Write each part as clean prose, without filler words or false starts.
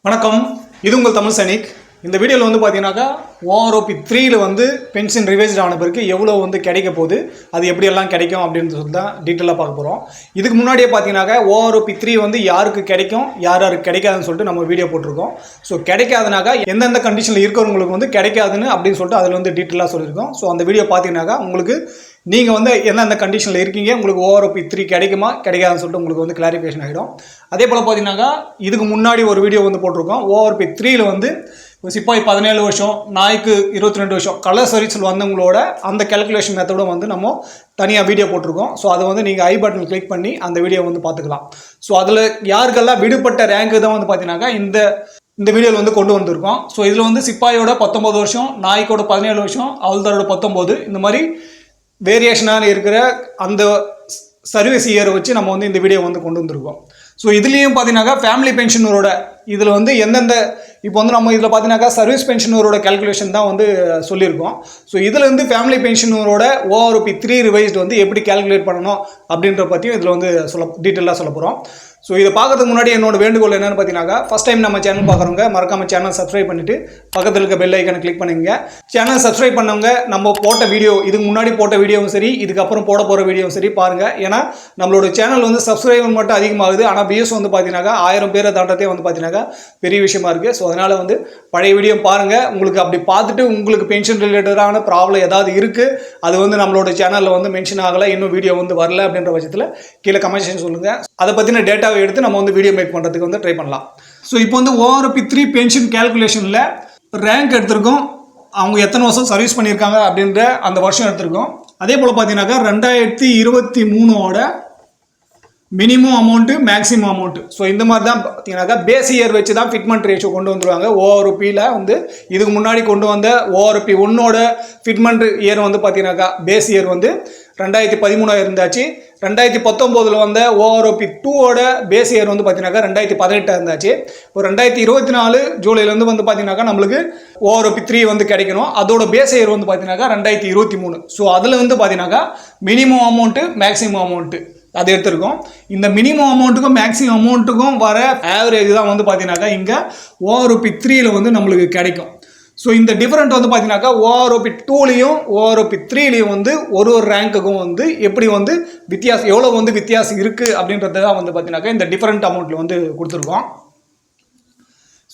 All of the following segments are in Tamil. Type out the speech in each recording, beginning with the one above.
வணக்கம், இது உங்கள் தமிழ் சைனிக். இந்த வீடியோவில் வந்து பார்த்தீங்கன்னாக்கா OROP 3ல் வந்து பென்ஷன் ரிவைஸ்ட் ஆன பிறகு எவ்வளோ வந்து கிடைக்க போகுது, அது எப்படியெல்லாம் கிடைக்கும் அப்படின்னு சொல்லி தான் டீட்டெயிலாக பார்க்க போகிறோம். இதுக்கு முன்னாடியே பார்த்தீங்கன்னாக்கா OROP 3 வந்து யாருக்கு கிடைக்கும் யாருக்கு கிடைக்காதுன்னு சொல்லிட்டு நம்ம வீடியோ போட்டிருக்கோம். ஸோ கிடைக்காதுனாக்கா எந்தெந்த கண்டிஷனில் இருக்கிறவங்களுக்கு வந்து கிடைக்காதுன்னு அப்படின்னு சொல்லிட்டு அதில் வந்து டீட்டெயிலாக சொல்லியிருக்கோம். ஸோ அந்த வீடியோ பார்த்தீங்கன்னாக்கா உங்களுக்கு நீங்கள் வந்து எந்தெந்த கண்டிஷனில் இருக்கீங்க, உங்களுக்கு OROP 3 கிடைக்குமா கிடைக்காதுன்னு சொல்லிட்டு உங்களுக்கு வந்து கிளாரிஃபிகேஷன் ஆகிடும். அதே போல் பார்த்தீங்கன்னாக்கா இதுக்கு முன்னாடி ஒரு வீடியோ வந்து போட்டிருக்கோம். OROP 3ல் வந்து சிப்பாய் 17 வருஷம், நாய்க்கு 22 வருஷம் கலர் சர்வீஸில் வந்தவங்களோட அந்த கேல்குலேஷன் மெத்தடும் வந்து நம்ம தனியாக வீடியோ போட்டிருக்கோம். ஸோ அதை வந்து நீங்கள் ஐ பட்டன் கிளிக் பண்ணி அந்த வீடியோ வந்து பார்த்துக்கலாம். ஸோ அதில் யாருக்கெல்லாம் விடுபட்ட ரேங்க்கு தான் வந்து பார்த்தீங்கன்னாக்கா இந்த வீடியோவில் வந்து கொண்டு வந்திருக்கோம். ஸோ இதில் வந்து சிப்பாயோட 19 வருஷம், நாய்க்கோட 17 வருஷம், அவல்தாரோட 19, இந்த மாதிரி வேரியேஷனாக இருக்கிற அந்த சர்வீஸ் இயரை வச்சு நம்ம வந்து இந்த வீடியோ வந்து கொண்டு வந்திருக்கோம். ஸோ இதுலேயும் பார்த்தீங்கன்னாக்கா ஃபேமிலி பென்ஷனரோட இதில் வந்து எந்தெந்த இப்போ வந்து நம்ம இதில் பார்த்தீங்கன்னாக்கா சர்வீஸ் பென்ஷனரோட கேல்குலேஷன் தான் வந்து சொல்லியிருக்கோம். ஸோ இதில் வந்து ஃபேமிலி பென்ஷனரோட OROP 3 ரிவைஸ்டு வந்து எப்படி கேல்குலேட் பண்ணணும் அப்படின்ற பற்றியும் இதில் வந்து டீட்டெயிலாக சொல்ல போகிறோம். ஸோ இதை பார்க்கறதுக்கு முன்னாடி என்னோட வேண்டுகோள் என்னென்னு பார்த்தீங்கன்னாக்கா ஃபஸ்ட் டைம் நம்ம சேனல் பார்க்குறவங்க மறக்காமல் சேனல் சப்ஸ்கிரைப் பண்ணிவிட்டு பக்கத்தில் இருக்க பெல் ஐக்கனை கிளிக் பண்ணுங்க. சேனல் சப்ஸ்கிரைப் பண்ணவங்க நம்ம போட்ட வீடியோ, இதுக்கு முன்னாடி போட்ட வீடியோவும் சரி, இதுக்கப்புறம் போட போகிற வீடியோவும் சரி பாருங்கள். ஏன்னா நம்மளோட சேனல் வந்து சப்ஸ்கிரைபர் மட்டும் அதிகமாகுது, ஆனால் வியூஸ் வந்து பார்த்தீங்கன்னாக்கா 1000 பேரை தாண்டதே வந்து பார்த்தீங்கன்னாக்கா பெரிய விஷயமா இருக்குது. ஸோ அதனால் வந்து பழைய வீடியோ பாருங்கள். உங்களுக்கு அப்படி பார்த்துட்டு உங்களுக்கு பென்ஷன் ரிலேட்டடான ப்ராப்ளம் ஏதாவது இருக்குது, அது வந்து நம்மளோட சேனலில் வந்து மென்ஷன் ஆகலை, இன்னும் வீடியோ வந்து வரல அப்படின்ற பட்சத்தில் கீழே கமெண்ட் செக்ஷன் சொல்லுங்கள். அதை பற்றின டேட்டாவை எடுத்து நம்ம வந்து வீடியோ மேக் பண்ணுறதுக்கு வந்து ட்ரை பண்ணலாம். ஸோ இப்போ வந்து OROP 3 பென்ஷன் கேல்குலேஷனில் ரேங்க் எடுத்திருக்கோம், அவங்க எத்தனை வருஷம் சர்வீஸ் பண்ணியிருக்காங்க அப்படின்ற அந்த வருஷம் எடுத்திருக்கோம். அதே போல் பார்த்தீங்கன்னாக்கா 2023ஓட minimum amount, maximum amount. So இந்த மாதிரி தான் பார்த்தீங்கன்னாக்கா பேஸ் இயர் வச்சு தான் ஃபிட்மெண்ட் ரேஷியோ கொண்டு வந்துருவாங்க. OROPயில் வந்து இதுக்கு முன்னாடி கொண்டு வந்த OROP 1ஓட ஃபிட்மெண்ட் இயர் வந்து பார்த்தீங்கன்னாக்கா பேஸ் இயர் வந்து 2013 இருந்தாச்சு. 2019 வந்த OROP 2ஓட பேஸ் இயர் வந்து பார்த்தீங்கன்னாக்கா 2018 இருந்தாச்சு. இப்போ 2024 ஜூலைலேருந்து வந்து பார்த்தீங்கன்னாக்கா நம்மளுக்கு OROP 3 வந்து கிடைக்கணும். அதோட பேஸ் இயர் வந்து பார்த்தீங்கன்னாக்கா 2023. ஸோ அதில் வந்து பார்த்தீங்கன்னாக்கா மினிமம் அமௌண்ட்டு, மேக்ஸிமம் அமௌண்ட்டு அது எடுத்திருக்கோம். இந்த மினிமம் அமௌண்ட்டுக்கும் மேக்ஸிமம் அமௌண்ட்டுக்கும் வர ஆவரேஜ் தான் வந்து பார்த்தீங்கன்னாக்கா இங்கே OROP 3ல் வந்து நம்மளுக்கு கிடைக்கும். ஸோ இந்த டிஃபரெண்ட் வந்து பார்த்தீங்கன்னாக்கா OROP 2லையும் OROP 3லையும் வந்து ஒரு ரேங்க்குக்கும் வந்து எப்படி வந்து வித்தியாசம், எவ்வளோ வந்து வித்தியாசம் இருக்குது அப்படின்றது தான் வந்து பார்த்தீங்கன்னாக்கா இந்த டிஃபரெண்ட் அமௌண்ட்டில் வந்து கொடுத்துருக்கோம்.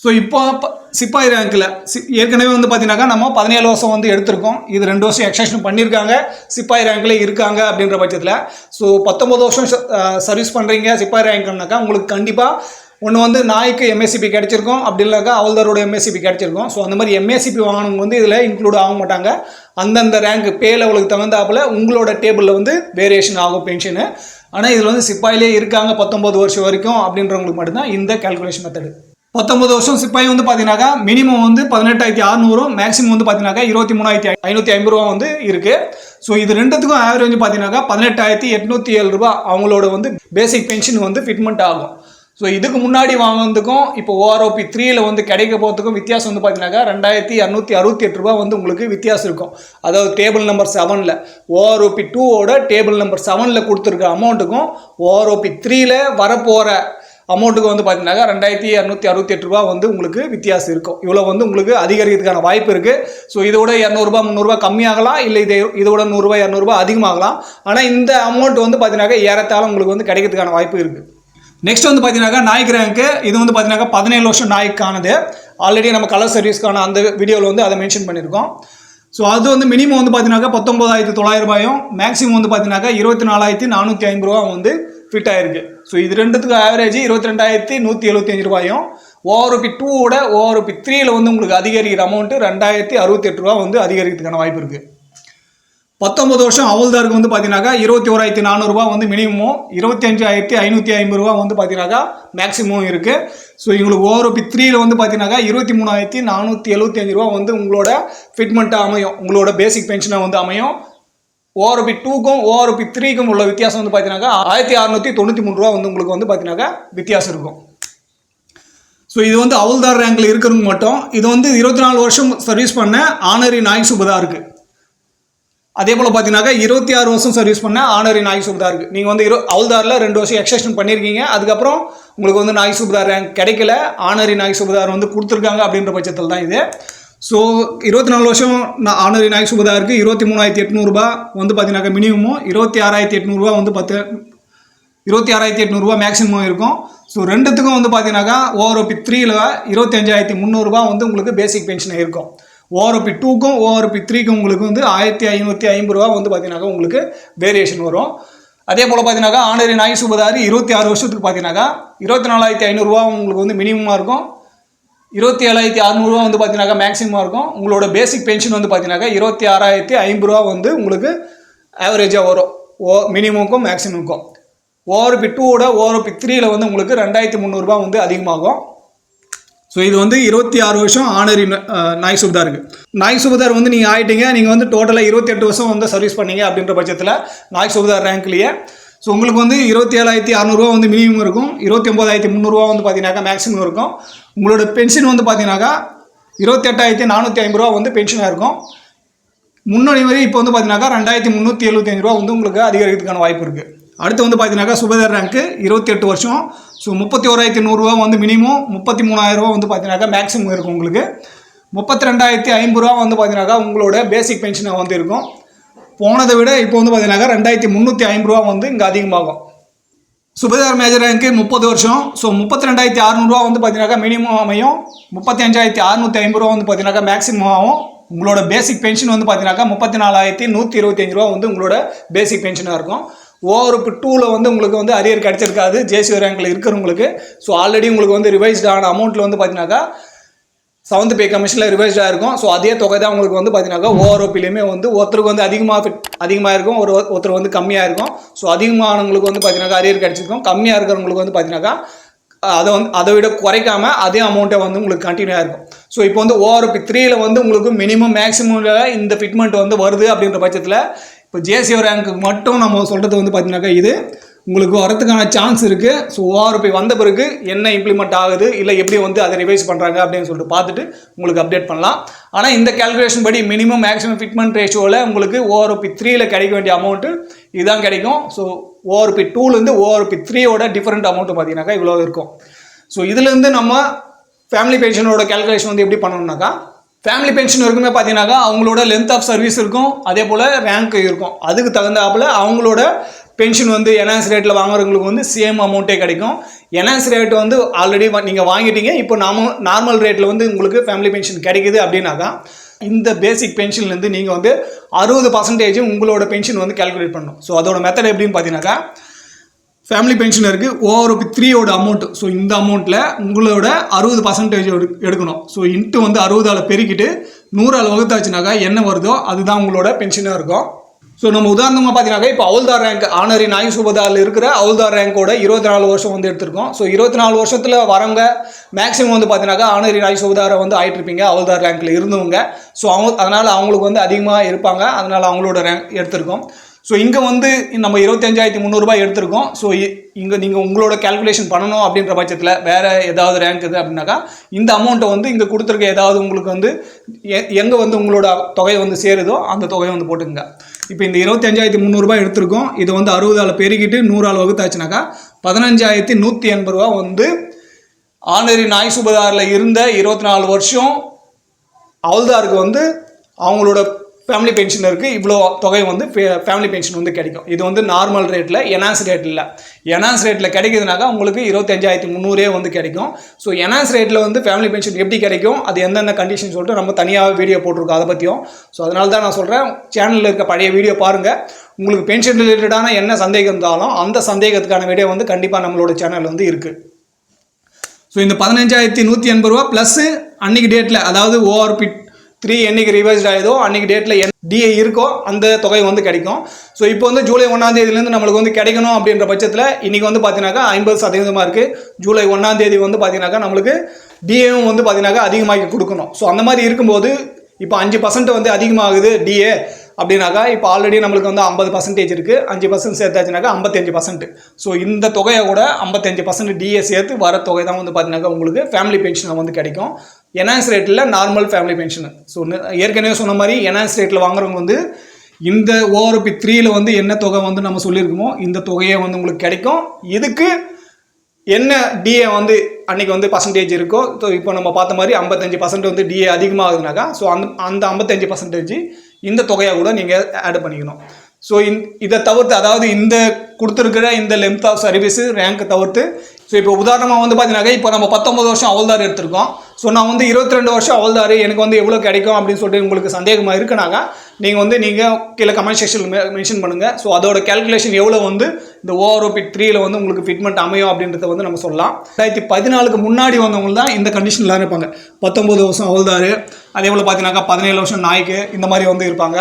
ஸோ இப்போ சிப்பாய் ரேங்க்கில் ஏற்கனவே வந்து பார்த்தீங்கன்னாக்கா நம்ம 17 வருஷம் வந்து எடுத்திருக்கோம். இது 2 வருஷம் எக்ஸ்டென்ஷன் பண்ணியிருக்காங்க, சிப்பாய் ரேங்க்கில் இருக்காங்க அப்படின்ற பட்சத்தில். ஸோ 19 வருஷம் சர்வீஸ் பண்ணுறீங்க சிப்பாய் ரேங்க்னாக்கா உங்களுக்கு கண்டிப்பாக ஒன்று வந்து நாய்க்கு MACP கிடச்சிருக்கும், அப்படி இல்லைனாக்கா அவல்தாரோட MACP கிடச்சிருக்கும். ஸோ அந்த மாதிரி MACP வாங்கினவங்க வந்து இதில் இன்க்ளூட் ஆக மாட்டாங்க. அந்தந்த ரேங்க் பே லெவலுக்கு தகுந்தாப்பில் உங்களோட டேபிளில் வந்து வேரியேஷன் ஆகும் பென்ஷனு. ஆனால் இதில் வந்து சிப்பாயிலே இருக்காங்க 19 வருஷம் வரைக்கும் அப்படின்றவங்களுக்கு மட்டும்தான் இந்த கேல்குலேஷன் மெத்தடு. 19 வருஷம் சிப்பாய் வந்து பார்த்தீங்கன்னாக்கா மினிமம் வந்து 18,600, மேக்ஸிமம் வந்து பார்த்தீங்கன்னாக்கா 23,550 ரூபா வந்து இருக்குது. ஸோ இது ரெண்டுத்துக்கும் ஆவரேஜ் பார்த்தீங்கன்னாக்கா 18,807 ரூபா அவங்களோட வந்து பேசிக் பென்ஷன் வந்து ஃபிட்மெண்ட் ஆகும். ஸோ இதுக்கு முன்னாடி வாங்கினதுக்கும் இப்போ OROP 3ல் வந்து கிடைக்க போகிறதுக்கும் வித்தியாசம் வந்து பார்த்தீங்கன்னாக்கா 2,268 ரூபா வந்து உங்களுக்கு வித்தியாசம் இருக்கும். அதாவது டேபிள் நம்பர் 7ல் OROP 2ஓட டேபிள் நம்பர் 7ல் கொடுத்துருக்க அமௌண்ட்டுக்கும் OROP 3ல் வரப்போகிற அமௌண்ட்டுக்கு வந்து பார்த்தீங்கன்னாக்கா 2,268 ரூபா வந்து உங்களுக்கு வித்தியாசம் இருக்கும். இவ்வளோ வந்து உங்களுக்கு அதிகரிக்கிறதுக்கான வாய்ப்பு இருக்குது. ஸோ இதோட 200 ரூபா 300 ரூபா கம்மியாகலாம், இல்லை இதோட 100 ரூபா 200 ரூபா அதிகமாகலாம். ஆனால் இந்த அமௌண்ட் வந்து பார்த்தீங்கன்னாக்கா ஏறத்தாழ உங்களுக்கு வந்து கிடைக்கிறதுக்கான வாய்ப்பு இருக்குது. நெக்ஸ்ட் வந்து பார்த்தீங்கன்னாக்கா நாய்க்கு ரேங்க்கு. இது வந்து பார்த்தீங்கன்னாக்கா 17 வருஷம் நாய்க்கானது. ஆல்ரெடி நம்ம கலர் சர்வீஸ்க்கான அந்த வீடியோவில் வந்து அதை மென்ஷன் பண்ணியிருக்கோம். ஸோ அது வந்து மினிமம் வந்து பார்த்தீங்கன்னாக்கா 19,900 ரூபாயும், மேக்ஸிமம் வந்து பார்த்தீங்கன்னாக்கா 24,450 ரூபா வந்து ஃபிட் ஆயிருக்கு. ஸோ இது ரெண்டுத்துக்கு ஆவரேஜ் 22,175 ரூபாயும். OROP 2ஓட OROP 3ல் வந்து உங்களுக்கு அதிகரிக்கிற அமௌண்ட்டு 2,068 ரூபா வந்து அதிகரிக்கிறதுக்கான வாய்ப்பு இருக்குது. 19 வருஷம் அவல்தாருக்கு வந்து பார்த்தீங்கன்னாக்கா 21,400 ரூபா வந்து மினிமமும், 25,550 ரூபா வந்து பார்த்தீங்கன்னாக்கா மேக்ஸிமம் இருக்குது. ஸோ உங்களுக்கு OROP 3ல் வந்து பார்த்தீங்கன்னாக்கா 23,475 ரூபா வந்து உங்களோட ஃபிட்மெண்ட்டாக அமையும், உங்களோட பேசிக் பென்ஷனாக வந்து அமையும். OROP 2க்கும் OROP 3க்கும் உள்ள வித்தியாசம் வந்து பார்த்தீங்கன்னாக்கா 1,693 ரூபா வந்து உங்களுக்கு வந்து பார்த்தீங்கன்னாக்கா வித்தியாசம் இருக்கும். ஸோ இது வந்து அவல்தார் ரேங்கில் இருக்கிறவங்க மட்டும். இது வந்து 24 வருஷம் சர்வீஸ் பண்ண ஆனரி நாய் சுபதாருக்கு. அதே போல் பார்த்தீங்கன்னாக்கா 26 வருஷம் சர்வீஸ் பண்ண ஆனரி நாய் சுபதாருக்கு. நீங்கள் வந்து அவல்தாரில் 2 வருஷம் எக்ஸ்டென்ஷன் பண்ணியிருக்கீங்க, அதுக்கப்புறம் உங்களுக்கு வந்து நாய் சுபதார் ரேங்க் கிடைக்கல, ஆனரி நாய் சுபதார் வந்து கொடுத்துருக்காங்க அப்படின்ற பட்சத்தில் தான் இது. ஸோ 24 வருஷம் ஆனரி நாய் சுபதாருக்கு 23,800 வந்து பார்த்தீங்கன்னாக்கா மினிமமும், 26,800 வந்து 26,800 மேக்ஸிமம் இருக்கும். ஸோ ரெண்டுத்துக்கும் வந்து பார்த்தீங்கன்னாக்கா ஓஆர்ஓபி 3ல் 25,300 வந்து உங்களுக்கு பேசிக் பென்ஷன் இருக்கும். ஓஆர்ஓபி 2க்கும் ஓஆர்ஓபி 3க்கும் உங்களுக்கு வந்து 1,550 வந்து பார்த்தீங்கன்னாக்கா உங்களுக்கு வேரியேஷன் வரும். அதே போல் பார்த்தீங்கன்னாக்கா ஆனரி நாய் சுபதாரி 26 வருஷத்துக்கு பார்த்தீங்கன்னாக்கா 24,500 உங்களுக்கு வந்து மினிமமாக இருக்கும், 27,600 வந்து பார்த்தீங்கன்னாக்கா மேக்ஸிமமாக இருக்கும். உங்களோட பேசிக் பென்ஷன் வந்து பார்த்தீங்கன்னாக்கா 26,050 வந்து உங்களுக்கு ஆவரேஜாக வரும் மினிமமுக்கும் மேக்ஸிமமுக்கும். ஓஆர்பி 2ஓட ஓஆர்பி 3ல் வந்து உங்களுக்கு 2,300 வந்து அதிகமாகும். ஸோ இது வந்து 26 வருஷம் ஆனரி நாய் சுபதாருக்கு. நாய் சுபதார் வந்து நீங்கள் ஆகிட்டீங்க, நீங்கள் வந்து டோட்டலாக 28 வருஷம் வந்து சர்வீஸ் பண்ணீங்க அப்படின்ற பட்சத்தில் நாய் சுபதார் ரேங்க்லேயே ஸோ உங்களுக்கு வந்து 27,600 வந்து மினிமம் இருக்கும், 29,300 வந்து பார்த்தீங்கன்னாக்கா மேக்ஸிமம் இருக்கும். உங்களோட பென்ஷன் வந்து பார்த்தீங்கன்னாக்கா 28,450 வந்து பென்ஷனாக இருக்கும். முன்னாடி வரை இப்போ வந்து பார்த்தீங்கன்னாக்கா 2,375 வந்து உங்களுக்கு அதிகரிக்கிறதுக்கான வாய்ப்பு இருக்குது. அடுத்து வந்து பார்த்தீங்கன்னாக்கா சுபதார் ரேங்க்கு 28 வருஷம். ஸோ 31,100 வந்து மினிமம், 33,000 வந்து பார்த்தீங்கன்னாக்கா மேக்ஸிமம் இருக்கும். உங்களுக்கு 32,050 வந்து பார்த்தீங்கன்னாக்கா உங்களோட பேசிக் பென்ஷனாக வந்து இருக்கும். போனதை விட இப்போ வந்து பார்த்தீங்கன்னாக்கா 2,350 வந்து இங்கே அதிகமாகும். சுபதார் மேஜர் ரேங்க்கு 30 வருஷம். ஸோ 32,600 வந்து பார்த்தீங்கன்னாக்கா மினிமம் அமையும், 35,650 வந்து பார்த்தீங்கன்னாக்கா மேக்ஸிமம் ஆகும். உங்களோட பேசிக் பென்ஷன் வந்து பார்த்தீங்கன்னாக்கா 34,125 வந்து உங்களோட பேசிக் பென்ஷனாக இருக்கும். ஓஆர்பி 2ல் வந்து உங்களுக்கு வந்து அரியர் கிடச்சிருக்காது ஜேசிஓ ரேங்கில் இருக்கிறவங்களுக்கு. ஸோ ஆல்ரெடி உங்களுக்கு வந்து ரிவைஸ்ட் ஆன அமௌண்ட்டில் வந்து பார்த்தீங்கன்னாக்கா 7th பே கமிஷனில் ரிவைஸ்டாக இருக்கும். ஸோ அதே தொகை தான் உங்களுக்கு வந்து பார்த்தீங்கன்னாக்கா ஓஆர்ஓபிலையுமே வந்து ஒருத்தருக்கு வந்து அதிகமாக இருக்கும், ஒருத்தர் வந்து கம்மியாக இருக்கும். ஸோ அதிகமானவங்களுக்கு வந்து பார்த்தீங்கன்னாக்கா அரியர் கிடச்சிருக்கும், கம்மியாக இருக்கிறவங்களுக்கு வந்து பார்த்தீங்கன்னாக்கா அதை விட குறைக்காம அதே அமௌண்ட்டை வந்து உங்களுக்கு கண்டினியூ இருக்கும். ஸோ இப்போ வந்து ஓஆர்பி 3ல் வந்து உங்களுக்கு மினிமம் மேக்ஸிமம் இந்த ஃபிட்மெண்ட் வந்து வருது அப்படின்ற பட்சத்தில் இப்போ ஜேசிஓ ரேங்க்கு மட்டும் நம்ம சொல்கிறது வந்து பார்த்தீங்கன்னாக்கா இது உங்களுக்கு வரதுக்கான சான்ஸ் இருக்குது. ஸோ ஓஆர்பி வந்த பிறகு என்ன இம்ப்ளிமெண்ட் ஆகுது, இல்லை எப்படி வந்து அதை ரிவைஸ் பண்ணுறாங்க அப்படின்னு சொல்லிட்டு பார்த்துட்டு உங்களுக்கு அப்டேட் பண்ணலாம். ஆனால் இந்த கேல்குலேஷன் படி மினிமம் மேக்ஸிமம் ஃபிட்மெண்ட் ரேஷியோவில் உங்களுக்கு ஓஆர்பி 3ல் கிடைக்க வேண்டிய அமௌண்ட்டு இதுதான் கிடைக்கும். ஸோ ஓஆர்பி 2லேருந்து ஓஆர்பி 3யோட டிஃப்ரெண்ட் அமௌண்ட்டு பார்த்தீங்கன்னாக்கா இவ்வளோ இருக்கும். ஸோ இதுலேருந்து நம்ம ஃபேமிலி பென்ஷனோட கேல்குலேஷன் வந்து எப்படி பண்ணணும்னாக்கா, ஃபேமிலி பென்ஷன் இருக்குமே பார்த்தீங்கன்னாக்கா அவங்களோட லென்த் ஆஃப் சர்வீஸ் இருக்கும், அதே போல் ரேங்க் இருக்கும். அதுக்கு தகுந்தாப்பில் அவங்களோட பென்ஷன் வந்து என்ஹான்ஸ் ரேட்டில் வாங்குறவங்களுக்கு வந்து சேம் அமௌண்ட்டே கிடைக்கும். என்ஹான்ஸ் ரேட் வந்து ஆல்ரெடி நீங்கள் வாங்கிட்டீங்க, இப்போ நார்மல் ரேட்டில் வந்து உங்களுக்கு ஃபேமிலி பென்ஷன் கிடைக்குது அப்படின்னாக்கா இந்த பேசிக் பென்ஷன்லேருந்து நீங்கள் வந்து 60% உங்களோட பென்ஷன் வந்து கேல்குலேட் பண்ணணும். ஸோ அதோட மெத்தட் எப்படின்னு பார்த்தீங்கன்னாக்கா, ஃபேமிலி பென்ஷன் இருக்குது ஓஆர்பி 3யோட அமௌண்ட்டு. ஸோ இந்த அமௌண்ட்டில் உங்களோட 60% எடுக்கணும். ஸோ இன்ட்டு வந்து 60ஆல் பெருக்கிட்டு 100ஆல் வகுத்தாச்சுனாக்கா என்ன வருதோ அதுதான் உங்களோட பென்ஷனாக இருக்கும். ஸோ நம்ம உதாரணமாக பார்த்தீங்கன்னாக்கா இப்போ ஹவுல்தார் ரேங்க் ஆனரி நாய் சுபதாரில் இருக்கிற ஹவுல்தார் ரேங்கோட 24 வருஷம் வந்து எடுத்திருக்கோம். ஸோ 24 வருஷத்தில் வரவங்க மேக்ஸிமம் வந்து பார்த்தீங்கன்னாக்கா ஆனரி நாய் சுபதாரை வந்து ஆகிட்டுருப்பீங்க ஹவுல்தார் ரேங்கில் இருந்தவங்க. ஸோ அதனால் அவங்களுக்கு வந்து அதிகமாக இருப்பாங்க, அதனால் அவங்களோட ரேங்க் எடுத்திருக்கோம். ஸோ இங்கே வந்து நம்ம 25,300 எடுத்திருக்கோம். ஸோ இங்கே நீங்கள் உங்களோட கேல்குலேஷன் பண்ணணும் அப்படின்ற பட்சத்தில் வேறு ஏதாவது ரேங்க் இருக்குது அப்படின்னாக்கா இந்த அமௌண்ட்டை வந்து இங்கே கொடுத்துருக்க ஏதாவது உங்களுக்கு வந்து எங்கே வந்து உங்களோட தொகை வந்து சேருதோ அந்த தொகையை வந்து போட்டுங்க. இப்போ இந்த 25,300 எடுத்திருக்கோம், இதை வந்து 60ஆல் பெருக்கிட்டு 100ஆல் வகுத்தாச்சுனாக்கா 15,180 வந்து ஆனரி நாய் சுபதாரில் இருந்த 24 வருஷம் ஹவுல்தாருக்கு வந்து அவங்களோட ஃபேமிலி பென்ஷன் இருக்குது. இவ்வளோ தொகை வந்து ஃபேமிலி பென்ஷன் வந்து கிடைக்கும். இது வந்து நார்மல் ரேட்டில், என்ஹான்ஸ் ரேட் இல்லை. என்ஹான்ஸ் ரேட்டில் கிடைக்குதுனாக்கா உங்களுக்கு 25,300 வந்து கிடைக்கும். ஸோ என்ஹான்ஸ் ரேட்டில் வந்து ஃபேமிலி பென்ஷன் எப்படி கிடைக்கும், அது எந்தெந்த கண்டிஷன் சொல்லிட்டு நம்ம தனியாக வீடியோ போட்டிருக்கோம் அதை பற்றியும். ஸோ அதனால தான் நான் சொல்கிறேன், சேனலில் இருக்க பழைய வீடியோ பாருங்கள். உங்களுக்கு பென்ஷன் ரிலேட்டடான என்ன சந்தேகம் இருந்தாலும் அந்த சந்தேகத்துக்கான வீடியோ வந்து கண்டிப்பாக நம்மளோட சேனல் வந்து இருக்குது. ஸோ இந்த 15,180 ப்ளஸ்ஸு அன்றைக்கி டேட்டில், அதாவது ஓஆர்பி 3 என்னைக்கு ரிவைஸ்ட் ஆகுதோ அன்றைக்கி டேட்டில் டிஏ இருக்கோ அந்த தொகை வந்து கிடைக்கும். ஸோ இப்போ வந்து ஜூலை 1ஆம் தேதியிலேருந்து நம்மளுக்கு வந்து கிடைக்கணும் அப்படின்ற பட்சத்தில் இன்றைக்கி வந்து பார்த்தீங்கன்னாக்கா 50% இருக்குது. ஜூலை 1ஆம் தேதி வந்து பார்த்தீங்கன்னாக்கா நம்மளுக்கு டிஏவும் வந்து பார்த்தீங்கன்னாக்கா அதிகமாகி கொடுக்கணும். ஸோ அந்த மாதிரி இருக்கும்போது இப்போ 5% வந்து அதிகமாகுது டிஏ அப்படின்னாக்கா இப்போ ஆல்ரெடி நம்மளுக்கு வந்து 50% இருக்குது, 5% சேர்த்தாச்சுனாக்கா 55%. ஸோ இந்த தொகையை கூட 55% டிஏ சேர்த்து வர தொகை தான் வந்து பார்த்தீங்கன்னாக்கா உங்களுக்கு ஃபேமிலி பென்ஷனை வந்து கிடைக்கும். என்ஹான்ஸ் ரேட்டில் நார்மல் ஃபேமிலி பென்ஷனு. ஸோ ஏற்கனவே சொன்ன மாதிரி என்ஹான்ஸ் ரேட்டில் வாங்குறவங்க வந்து இந்த ஓஆர்பி 3ல் வந்து என்ன தொகை வந்து நம்ம சொல்லியிருக்கோமோ இந்த தொகையை வந்து உங்களுக்கு கிடைக்கும். இதுக்கு என்ன டிஏ வந்து அன்றைக்கி வந்து பர்சன்டேஜ் இருக்கோ, ஸோ இப்போ நம்ம பார்த்த மாதிரி 55% வந்து டிஏ அதிகமாகுதுனாக்கா, ஸோ அந்த 55% இந்த தொகையாக கூட நீங்கள் ஆட் பண்ணிக்கணும். ஸோ இதை தவிர்த்து, அதாவது இந்த கொடுத்துருக்கிற இந்த லென்த் ஆஃப் சர்வீஸு ரேங்க் தவிர்த்து, ஸோ இப்போ உதாரணமாக வந்து பார்த்தீங்கன்னாக்கா இப்போ நம்ம 19 வருஷம் அவல்தார் எடுத்திருக்கோம். ஸோ நான் வந்து 22 வருஷம் அவல்தார், எனக்கு வந்து எவ்வளோ கிடைக்கும் அப்படின்னு சொல்லிட்டு உங்களுக்கு சந்தேகமாக இருக்குனாக்கா நீங்கள் கீழே கமெண்ட் செக்ஷனில் மென்ஷன் பண்ணுங்கள். ஸோ அதோட கேல்குலேஷன் எவ்வளோ வந்து இந்த OROP 3ல் வந்து உங்களுக்கு ஃபிட்மெண்ட் அமையும் அப்படின்றத வந்து நம்ம சொல்லலாம். 2014க்கு முன்னாடி வந்தவங்க தான் இந்த கண்டிஷன்லாம் இருப்பாங்க. 19 வருஷம் அவல்தார், அதே போல் பார்த்தீங்கன்னாக்கா 17 வருஷம் நாய்க்கு, இந்த மாதிரி வந்து இருப்பாங்க.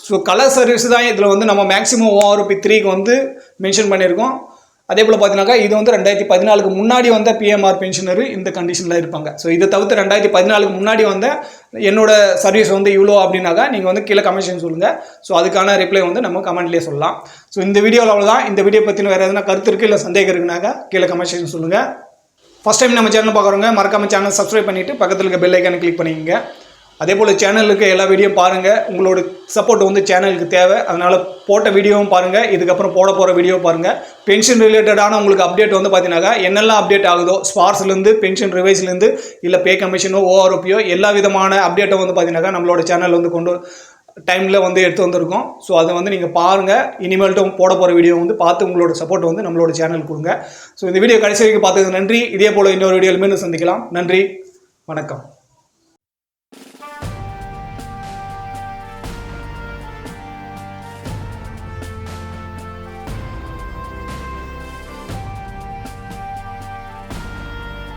ஸோ கலர் சர்வீஸ் தான் இதில் வந்து நம்ம மேக்ஸிமம் OROP 3க்கு வந்து மென்ஷன் பண்ணியிருக்கோம். அதே போல் பார்த்தீங்கன்னாக்கா இது வந்து 2014க்கு முன்னாடி வந்த PMR பென்ஷனர் இந்த கண்டிஷனில் இருப்பாங்க. ஸோ இதை தவிர்த்து 2014க்கு முன்னாடி வந்த என்னோட சர்வீஸ் வந்து இவ்வளோ அப்படின்னாக்கா நீங்கள் வந்து கீழே கமெண்ட் சொல்லுங்கள். ஸோ அதுக்கான ரிப்ளை வந்து நம்ம கமெண்ட்லேயே சொல்லலாம். ஸோ இந்த வீடியோவில் அவ்வளோதான். இந்த வீடியோ பற்றின வேறு எதனா கருத்து இருக்குது இல்லை சந்தேகம் இருக்குனாக்கா கீழே கமெண்ட் சொல்லுங்கள். ஃபஸ்ட் டைம் நம்ம சேனல் பார்க்குறவங்க மறக்காமல் சேனல் சப்ஸ்கிரைப் பண்ணிவிட்டு பக்கத்தில் இருக்க பெல் ஐக்கானை கிளிக் பண்ணிக்கங்க. அதே போல் சேனலுக்கு எல்லா வீடியோவும் பாருங்கள். உங்களோட சப்போர்ட் வந்து சேனலுக்கு தேவை. அதனால் போட்ட வீடியோவும் பாருங்கள், இதுக்கப்புறம் போட போகிற வீடியோ பாருங்கள். பென்ஷன் ரிலேட்டடான உங்களுக்கு அப்டேட் வந்து பார்த்தீங்கன்னாக்கா என்னெல்லாம் அப்டேட் ஆகுதோ, ஸ்பார்ஸ்லேருந்து பென்ஷன் ரிவைஸ்லேருந்து இல்லை பே கமிஷனோ OROPயோ எல்லா விதமான அப்டேட்டை வந்து பார்த்தீங்கன்னாக்கா நம்மளோட சேனல் வந்து கொண்டு டைமில் வந்து எடுத்து வந்திருக்கோம். ஸோ அதை வந்து நீங்கள் பாருங்கள். இனிமேல்ட்டும் போட போகிற வீடியோ வந்து பார்த்து உங்களோட சப்போர்ட் வந்து நம்மளோட சேனல் கொடுங்க. ஸோ இந்த வீடியோ கடைசி வரைக்கும் பார்த்ததுக்கு நன்றி. இதே போல் இன்னொரு வீடியோவில் மீண்டும் சந்திக்கலாம். நன்றி, வணக்கம்.